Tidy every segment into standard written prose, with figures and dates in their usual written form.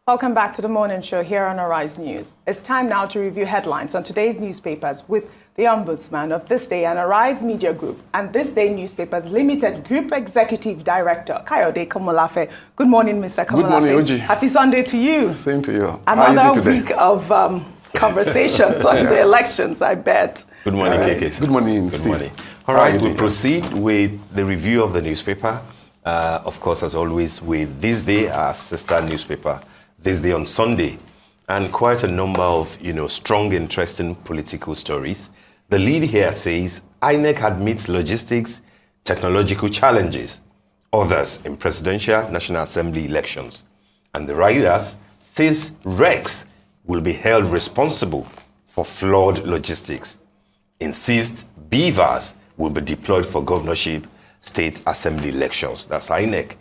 Welcome back to the morning show here on Arise News. It's time now to review headlines on today's newspapers with the Ombudsman of This Day and Arise Media Group and This Day Newspapers Limited Group Executive Director, Kayode Komolafe. Good morning, Mr. Komolafe. Good morning, Oji. Happy Sunday to you. Same to you. Another week of conversations on the elections, I bet. Good morning, KK. Good morning, Good Steve. morning. All right, we'll proceed with the review of the newspaper. Of course, as always, with This Day, our sister newspaper, This Day on Sunday, and quite a number of, strong, interesting political stories. The lead here says, INEC admits logistics, technological challenges, others in presidential National Assembly elections. And the riders says Rex will be held responsible for flawed logistics. Insists beavers will be deployed for governorship, state assembly elections. That's INEC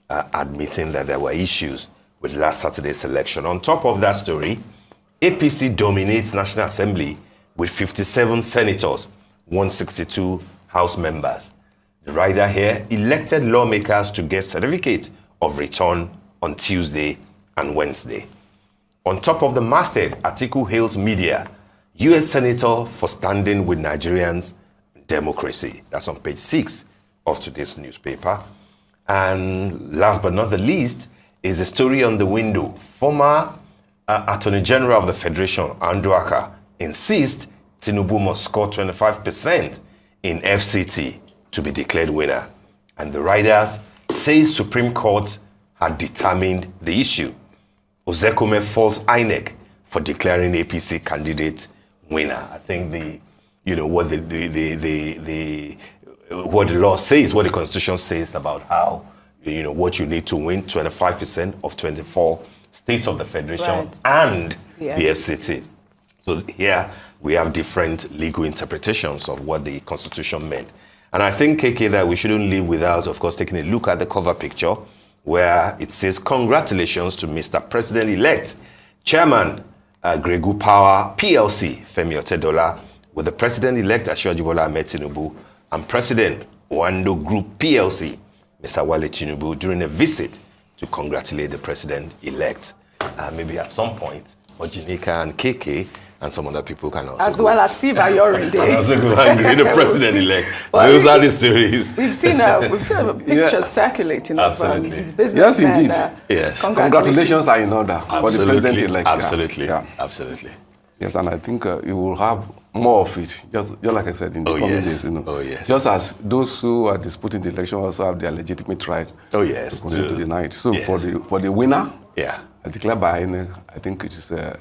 admitting that there were issues with last Saturday's election. On top of that story, APC dominates National Assembly with 57 senators, 162 House members. The rider here elected lawmakers to get certificate of return on Tuesday and Wednesday. On top of the masthead, Atiku hails media, U.S. Senator for standing with Nigerians' democracy. That's on page 6 of today's newspaper. And last but not the least, is a story on the window. Former Attorney General of the Federation, Anduaka, insists Tinubu must score 25% in FCT to be declared winner. And the riders say Supreme Court had determined the issue. Ozekome faults INEC for declaring APC candidate winner. I think what the law says, what the Constitution says about how what you need to win 25% of 24 states of the Federation and the FCT. So here we have different legal interpretations of what the Constitution meant. And I think, KK, that we shouldn't leave without, of course, taking a look at the cover picture where it says, congratulations to Mr. President-elect, Chairman Gregu Power PLC, Femi Otedola, with the President-elect Asiwaju Bola Ahmed Tinubu and President Oando Group PLC, Mr. Wale Tinubu, during a visit to congratulate the president-elect. Maybe at some point, Ojinika and KK and some other people can also as well as Steve Ayorinde. And also go angry, the president-elect. Those are the stories. We've seen a picture circulating of his business. Yes, indeed. Yes. Congratulations are in order for the president-elect. Absolutely. Yeah. Absolutely. Yes, and I think you will have more of it, just like I said, in the coming days. Oh, yes. Just as those who are disputing the election also have their legitimate right to continue to deny it. So for the winner, declared by INEC, I think it is a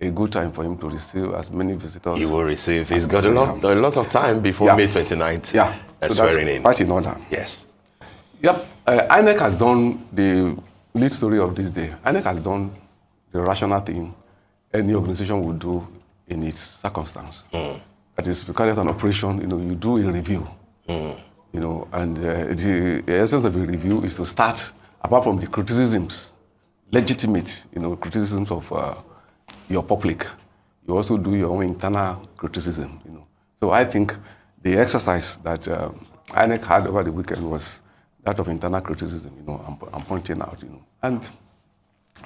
good time for him to receive as many visitors. He will receive. He's got a lot of time before May 29th. Yeah, that's swearing in. Quite in order. Yes. Yep. INEC has done the lead story of this day. INEC has done the rational thing any organization would do in its circumstance. That is, because it's an operation, you do a review. And the essence of a review is to start, apart from the criticisms, legitimate, criticisms of your public, you also do your own internal criticism. So I think the exercise that INEC had over the weekend was that of internal criticism, and pointing out, and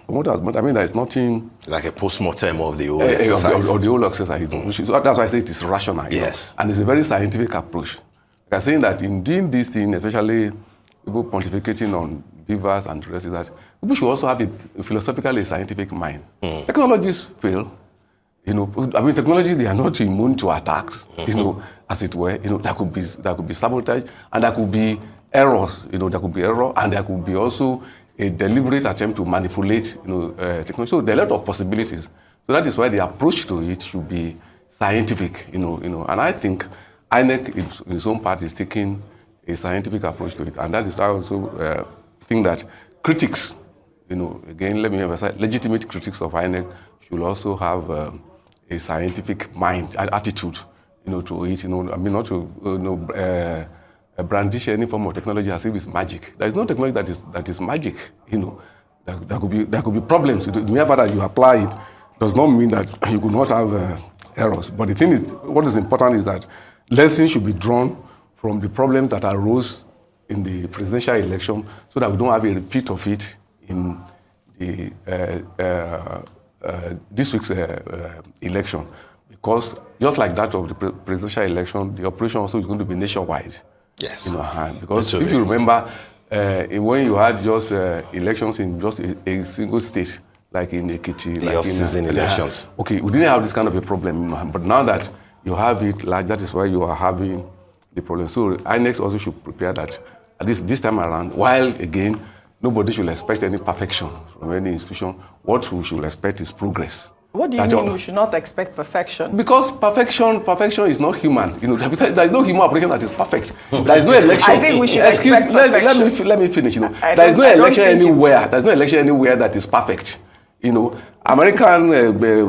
there is nothing like a post-mortem of the whole exercise. Of the whole exercise. That's why I say it is rational. Yes. And it's a very scientific approach. Like I'm saying that in doing this thing, especially people pontificating on beavers and the rest of that, people should also have a philosophically scientific mind. Technologies fail. Technologies, they are not immune to attacks, as it were. There could be sabotage, and there could be errors. There could be error, and there could be also a deliberate attempt to manipulate, technology. So there are a lot of possibilities. So that is why the approach to it should be scientific, And I think INEC, in its own part, is taking a scientific approach to it, and that is why I also think that critics, again, let me emphasize, legitimate critics of INEC should also have a scientific mind, attitude, to it. Not to brandish any form of technology as if it's magic. There is no technology that is magic. There could be problems. Whenever that you apply it, does not mean that you could not have errors. But the thing is, what is important is that lessons should be drawn from the problems that arose in the presidential election, so that we don't have a repeat of it in this week's election, because just like that of the presidential election, the operation also is going to be nationwide. Yes. Because if you remember, when you had just elections in just a single state, like in Ekiti, the off-season elections. Okay, we didn't have this kind of a problem, but now that you have it, like that is why you are having the problem. So INEC also should prepare that at least this time around, while again, nobody should expect any perfection from any institution. What we should expect is progress. What do you mean we should not expect perfection? Because perfection is not human. There is no human operation that is perfect. There is no election. I think we should expect perfection. Let me finish. There is no election anywhere. There is no election anywhere that is perfect. American,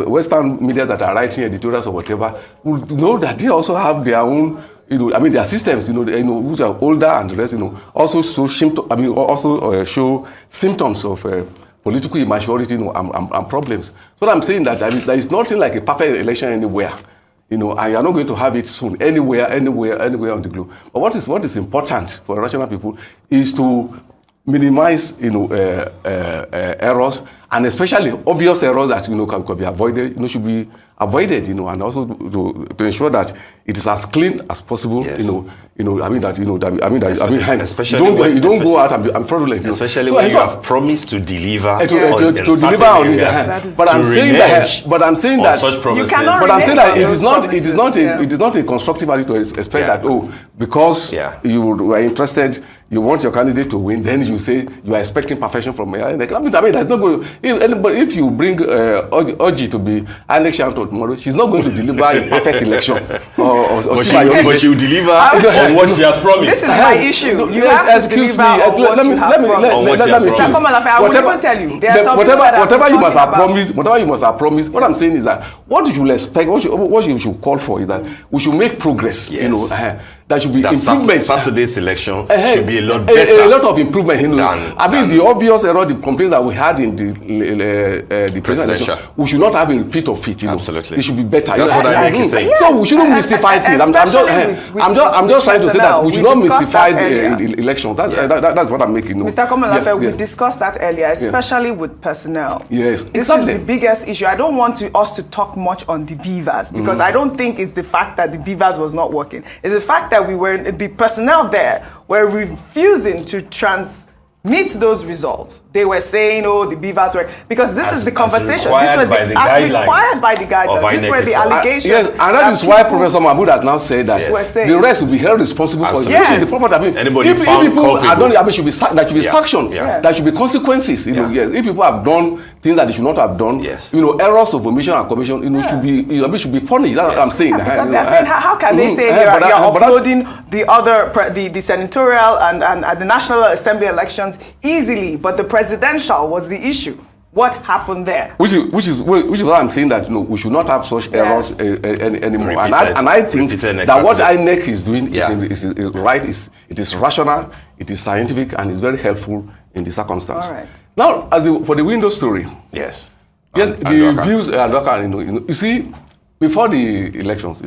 Western media that are writing editorials or whatever would know that they also have their own, their systems, which are older and the rest, also show symptoms of political immaturity, and problems. So what I'm saying that there is nothing like a perfect election anywhere, and you're not going to have it soon anywhere on the globe. But what is important for rational people is to minimize, errors, and especially obvious errors that can be avoided. Should be avoided, and also to ensure that it is as clean as possible. Yes. Especially you don't go out and be fraudulent. Especially when you have promised to deliver to deliver on it. But I'm saying that such promises. it is not a constructive attitude to expect that because you were interested, you want your candidate to win, then you say you are expecting perfection from me. That's not going. If you bring Oji to be INEC champion tomorrow, she's not going to deliver a perfect election. But she will deliver on what she has promised. This is my issue. You have to deliver on what you have promised. I will even tell you. Whatever you must have promised. What I'm saying is that what you should expect, what you should call for is that we should make progress. Yes. There should be improvement. Saturday's election should be a lot better. A lot of improvement. The obvious error, the complaints that we had in the presidential, we should not have a repeat of it. Absolutely. It should be better. That's what I mean. So we shouldn't mystify things. I'm just trying to say that we should not mystify the elections. That's what I'm making. Mr. Komolafe, we discussed that earlier, especially with personnel. Yes, This is the biggest issue. I don't want us to talk much on the beavers because I don't think it's the fact that the beavers was not working. It's the fact that the personnel there were refusing to transmit those results. They were saying, the beavers were, because this is the conversation. As required by the guidelines. These were the allegations. Yes, and that is why Professor Mahmoud has now said that the rest will be held responsible for it. Yes. Anybody found culpable should be sanctioned. Yeah. There should be consequences. Yes. If people have done things that they should not have done, errors of omission and commission, should be punished. That's what I'm saying. Because they're saying, how can they say you're uploading the senatorial and the National Assembly elections easily, but the presidential was the issue? What happened there? Which is why I'm saying that we should not have such errors anymore. And I think that what INEC is doing is right. It is rational, it is scientific, and it's very helpful in the circumstance. All right. Now, for the window story, yes, the views you see, before the elections,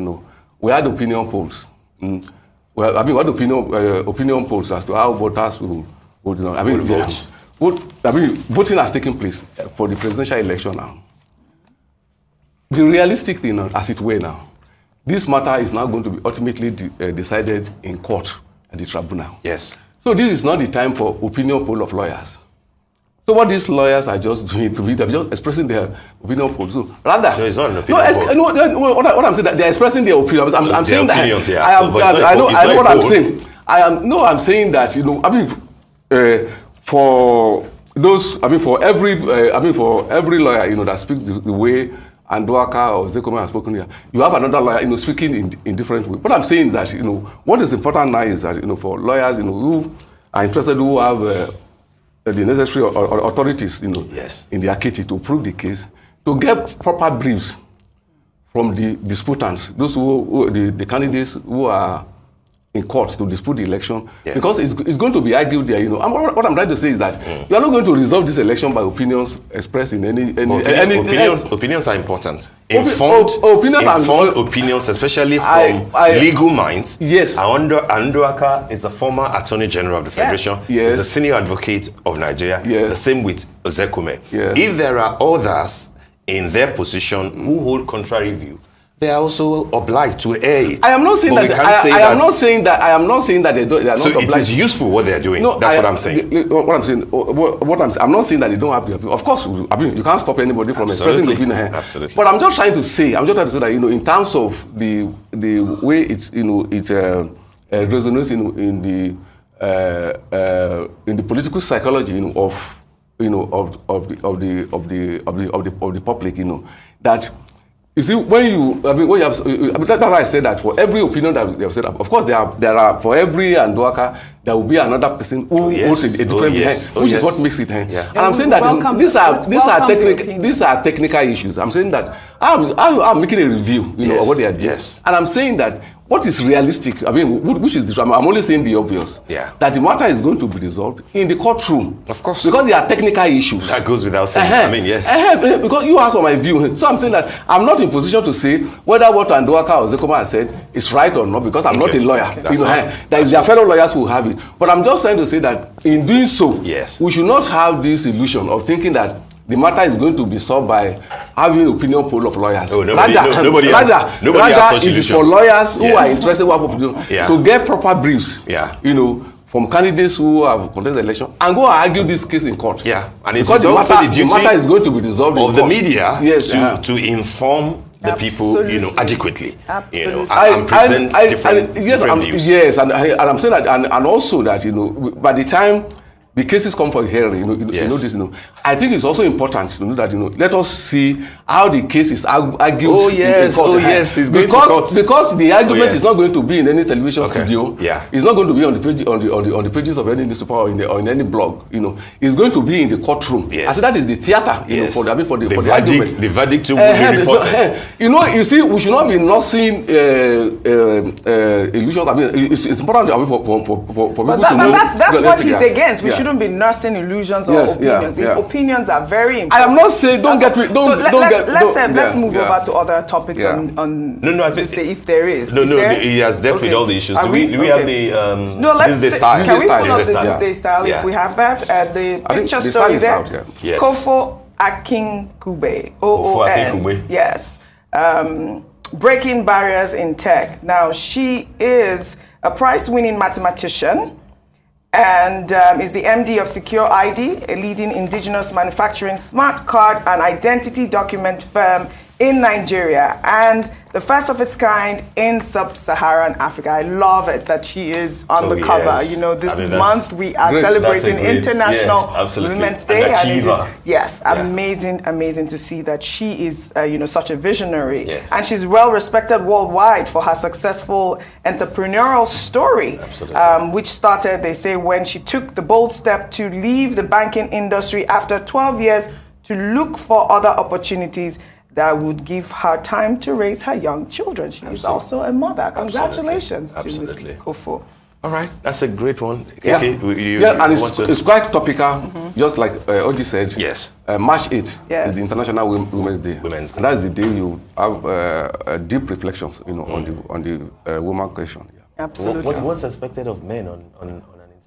we had opinion polls. Well, we had opinion polls as to how voters will vote. Voting has taken place for the presidential election now. The realistic thing, as it were now, this matter is now going to be ultimately decided in court at the tribunal. Yes. So this is not the time for opinion poll of lawyers. So what these lawyers are just doing they're just expressing their opinion poll. So rather, no, it's not an opinion poll. What I'm saying that they're expressing their opinions. I'm saying that I know what I'm saying. I'm saying that for those, for every lawyer, that speaks the way Anduaka or Zekome has spoken here, you have another lawyer, speaking in different ways. What I'm saying is that, what is important now is that, for lawyers, who are interested, who have the necessary authorities, in their kitty to prove the case, to get proper briefs from the disputants, those the candidates who are in court to dispute the election because it's going to be argued there. What I'm trying to say is that you are not going to resolve this election by opinions expressed in any opinions are important. Informed opinions, especially from legal minds. Yes. Anduaka is the former Attorney General of the Federation. Yes. He's the senior advocate of Nigeria. Yes. The same with Ozekume. Yes. If there are others in their position who hold contrary view, they are also obliged to air it. I am not saying that. I am not saying that they are not so obliged. it is useful what they are doing. No, that's what I'm saying. I'm not saying that they don't have the opinion. Of course, I mean you can't stop anybody from expressing the opinion. Absolutely. But I'm just trying to say that in terms of the way it's resonates in the political psychology of the public, that. You see, that's why I said that for every opinion that they have said, of course there are for every Anduaka there will be another person who holds a different behind, which is what makes it. And I'm saying that these are technical issues. I'm saying that I'm making a review, of what they are doing, and I'm saying that. What is realistic? I mean, which is I'm only saying the obvious. That the matter is going to be resolved in the courtroom. Of course. Because there are technical issues. That goes without saying. I mean, yes. Because you asked for my view. So I'm saying that I'm not in position to say whether what Anduaka or Ozekume has said is right or not, because I'm not a lawyer. There is their fellow lawyers who have it. But I'm just trying to say that in doing so, we should not have this illusion of thinking that the matter is going to be solved by having opinion poll of lawyers. Oh, nobody has such it is for lawyers who are interested to get proper briefs. From candidates who have contested the election and go and argue this case in court. And it's because also the duty the matter is going to be resolved of in the court. media to inform the people, adequately, and present different views. Yes, and I'm saying that, and also that by the time the cases come for hearing, this, I think it's also important to know that, let us see how the case is argued. Oh yes, it's going to court. Because the argument is not going to be in any television studio. It's not going to be on the page, on the pages of any newspaper or in any blog. It's going to be in the courtrum. I said that is the theater. For the argument. The verdict will be reported. You see, we should not be nursing illusions. I mean, it's important for people to know. That's what he's against. We shouldn't be nursing illusions or opinions. Opinions are very important. I am not saying let's move over to other topics on this day, if there is. He has dealt with all the issues. Do we have the this day style? Can we pull up the this day style if we have that? The picture story there. Kofo Akinkugbe. OON. Yes. Breaking barriers in tech. Now, she is a prize-winning mathematician and is the MD of Secure ID, a leading indigenous manufacturing smart card and identity document firm in Nigeria, and the first of its kind in sub-Saharan Africa. I love it that she is on the cover. This month we are celebrating International Women's Day. Amazing to see that she is, such a visionary. And she's well respected worldwide for her successful entrepreneurial story, which started, they say, when she took the bold step to leave the banking industry after 12 years to look for other opportunities that would give her time to raise her young children. She is also a mother. Congratulations to Mrs. Kofo. All right, that's a great one. And it's quite topical, just like Oji said. March 8th is the International Women's Day. And that is the day you have deep reflections, on the woman question. Absolutely. What's expected of men on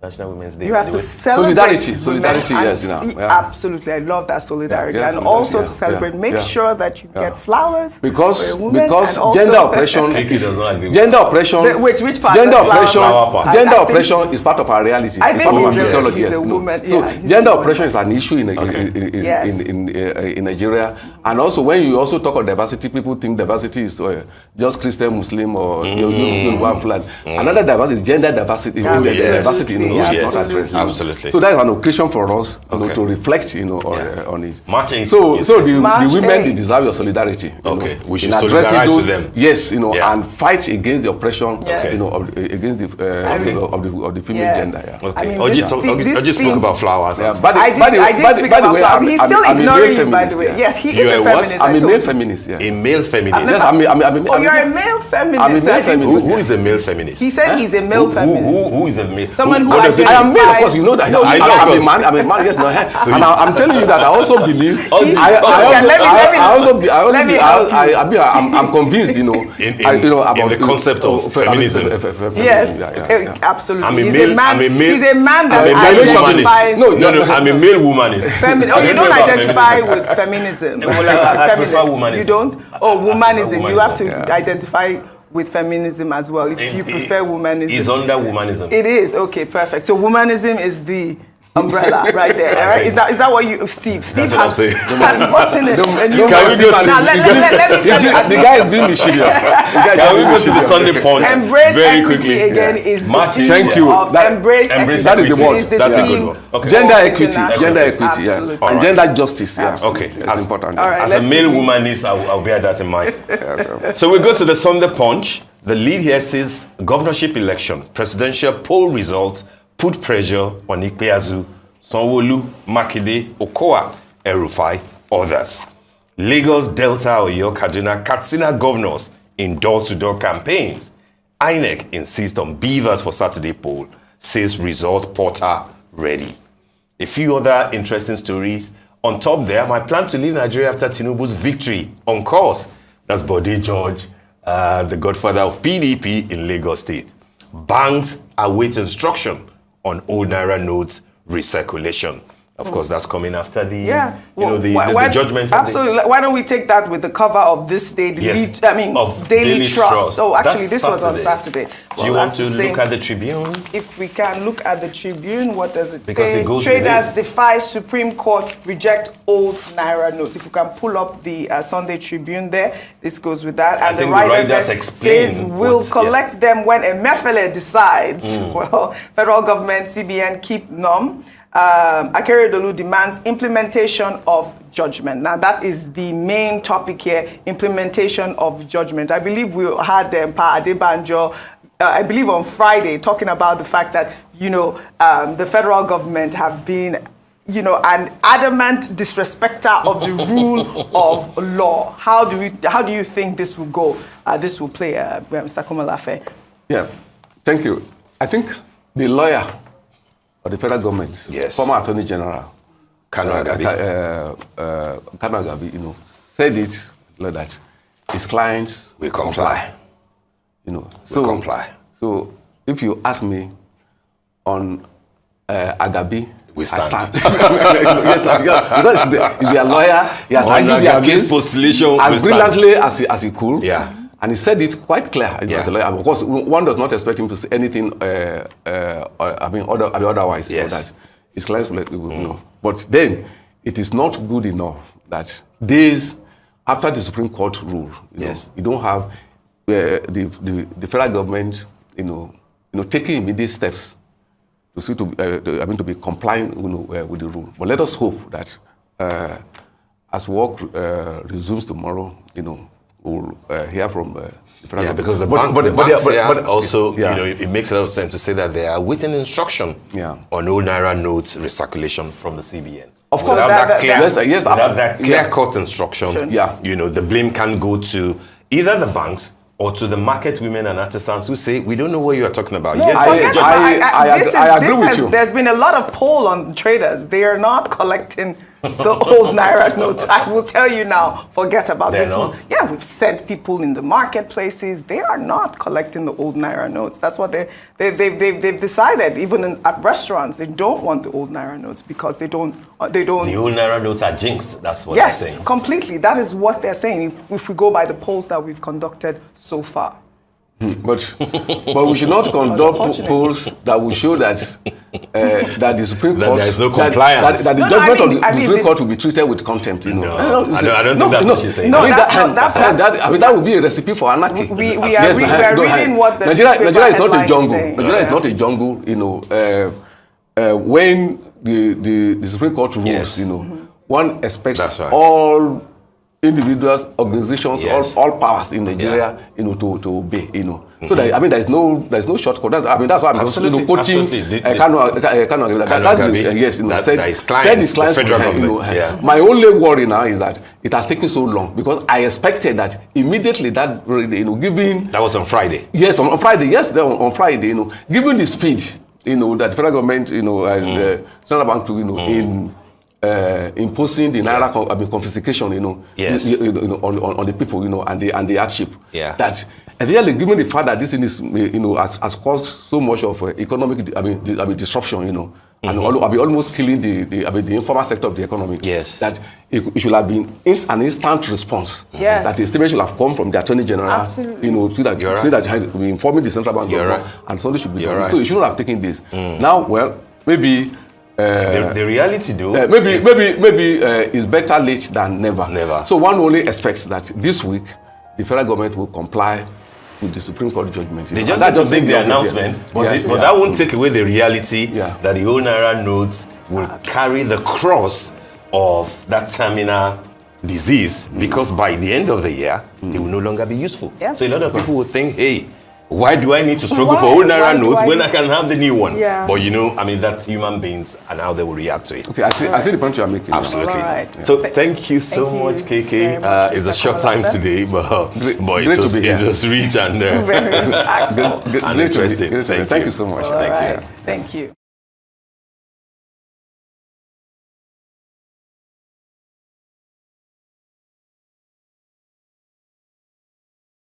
International Women's Day? You have to celebrate solidarity. Yes, absolutely. I love that solidarity, and also to celebrate. Make sure that you get flowers because for a woman, because and gender oppression is which part? Gender oppression is part of our reality. I think it's sociology. A woman. So gender oppression is an issue in Nigeria, and also when you also talk of diversity, people think diversity is just Christian, Muslim, or one flag. Another diversity is gender diversity. Absolutely. So that is an occasion for us to reflect, on it. Marching. So the women, they deserve your solidarity. We should solidarize with them. Yes, and fight against the oppression, against the female gender. Oji spoke about flowers. I did speak about flowers. He's still ignoring you, by the way. Yes, he is a what? feminist, I'm I a told male you. feminist. Yeah. A male feminist. Yes, Oh, you're a male feminist. I'm a male I didn't- feminist. Who is a male feminist? He said he's a male feminist. Who is a male? Someone who what does it I am mean? male, of course. You know that. No, I know, of I'm a course. man. I'm a man. Yes, no. So And I'm telling you that I also believe. Okay, I'm convinced. You know. In the concept of feminism. Yes, absolutely. I'm a He's male. I'm a male. He's a man that I'm a male identifies. womanist. No, I'm a male womanist. Oh, you don't identify with feminism. I prefer womanism. You don't? Oh, womanism. You have to Yeah. identify with feminism as well. If you prefer womanism. It's under womanism. It is. Okay, perfect. So womanism is the umbrella right there. All right? Is that what you, Steve? Steve That's what I'm has, saying. has gotten it. Can You we go to now, let me tell you. the guy is being mischievous. Can we go to the Sunday Punch Embrace very equity quickly? again is Match the it. theme Thank you. of That- embrace embrace equity. that is the word. Is the That's a good theme one. Okay. Gender of equity, international- gender equity, yeah, Absolutely. and gender justice, yeah. Okay. It's important. All right. As a let's male quickly- womanist, I'll bear that in mind. So we go to the Sunday Punch. The lead here says governorship election, presidential poll results put pressure on Ikpeazu, Sanwo-Olu, Makinde, Okowa, El-Rufai, others. Lagos, Delta, Oyo, Kaduna, Katsina governors in door-to-door campaigns. INEC insists on beavers for Saturday poll, says result portal ready. A few other interesting stories. On top there, my plan to leave Nigeria after Tinubu's victory on course. That's Bode George, the godfather of PDP in Lagos State. Banks await instruction on old Naira notes recirculation. Of course, that's coming after the, the judgment. Absolutely. Why don't we take that with the cover of this day? Yes, of Daily Trust. Oh, actually, this was on Saturday. Do you want to look at the Tribune? If we can look at the Tribune, what does it Because say? it goes with Traders this. defy Supreme Court, reject old Naira notes. If you can pull up the Sunday Tribune there, this goes with that. I And think the the writer writers says explain we'll what- collect them when Emefiele decides. Well, federal government, CBN, keep numb. Akeredolu demands implementation of judgment. Now, that is the main topic here, implementation of judgment. I believe we had Pa Adebanjo, I believe on Friday, talking about the fact that, the federal government have been, an adamant disrespecter of the rule of law. How do you think this will go? This will play, Mr. Komolafe. Yeah, thank you. I think the lawyer of the federal government, Yes. former Attorney General Kanu Agabi. Kanu Agabi, said it like that his clients We comply. Comply. So if you ask me on Agabi, We stand. I stand. Yes, because he's their lawyer. He has On argued their Agabi's case postulation, we as stand. brilliantly as he could. Yeah. And he said it quite clear. Yeah. As a lawyer. Of course, one does not expect him to say anything. Otherwise, Yes. that his clients will know. But then, it is not good enough that days after the Supreme Court rule, you don't have the federal government, taking immediate steps to be compliant, with the rule. But let us hope that as work resumes tomorrow, we'll hear from the federal government. Because the bank also, it makes a lot of sense to say that they are waiting instruction on old Naira notes recirculation from the CBN. Of course, that clear-cut instruction, the blame can go to either the banks or to the market women and artisans who say, we don't know what you are talking about. No, I agree with you. There's been a lot of poll on traders. They are not collecting the old Naira notes. I will tell you now, forget about They're it. not? Yeah, we've sent people in the marketplaces. They are not collecting the old Naira notes. That's what they've decided. Even at restaurants, they don't want the old Naira notes because they don't. The old Naira notes are jinxed. That's what they're saying. Yes, completely. That is what they're saying. If we go by the polls that we've conducted so far. But we should not conduct polls that will show that that the Supreme Court there is no compliance. That the judgment of the Supreme Court will be treated with contempt. No, I don't think that's what she's saying. No, that would be a recipe for anarchy. We are reading what the Nigeria is not a jungle. saying. Nigeria is not a jungle. When the Supreme Court rules, one expects all individuals, organizations, Yes. all powers in Nigeria, to obey, So that, I mean, there's no shortcut. That's why I'm just, quoting Kanu Agabi, yes, that his clients, the federal government. My only worry now is that it has taken so long because I expected that immediately that, given that was on Friday. Yes, on Friday. Yes, on Friday. Given the speed, that the federal government, and central bank, in imposing the naira confiscation, Yes. on the people, and the hardship. Yeah. That really, given the fact that this thing is, has caused so much of economic, disruption, and almost killing the informal sector of the economy. Yes. That it should have been an instant response. Yes. That the statement should have come from the Attorney General. Absolutely. So that we informing the central bank, and something should be done. Right. So you shouldn't have taken this. Now, well, maybe. The reality, though, maybe it's better late than never. Never. So one only expects that this week the federal government will comply with the Supreme Court judgment. They just need to make the announcement, but that won't take away the reality that the whole naira notes will carry the cross of that terminal disease, because by the end of the year, they will no longer be useful. Yeah. So a lot of people will think, hey, why do I need to struggle for old naira notes when I can have the new one? Yeah. But that's human beings and how they will react to it. Okay, I see the point you are making. Absolutely. Right. So thank you so much, KK. It's a short time today, but it was rich and very impactful. and interesting. Thank you so much. Thank you.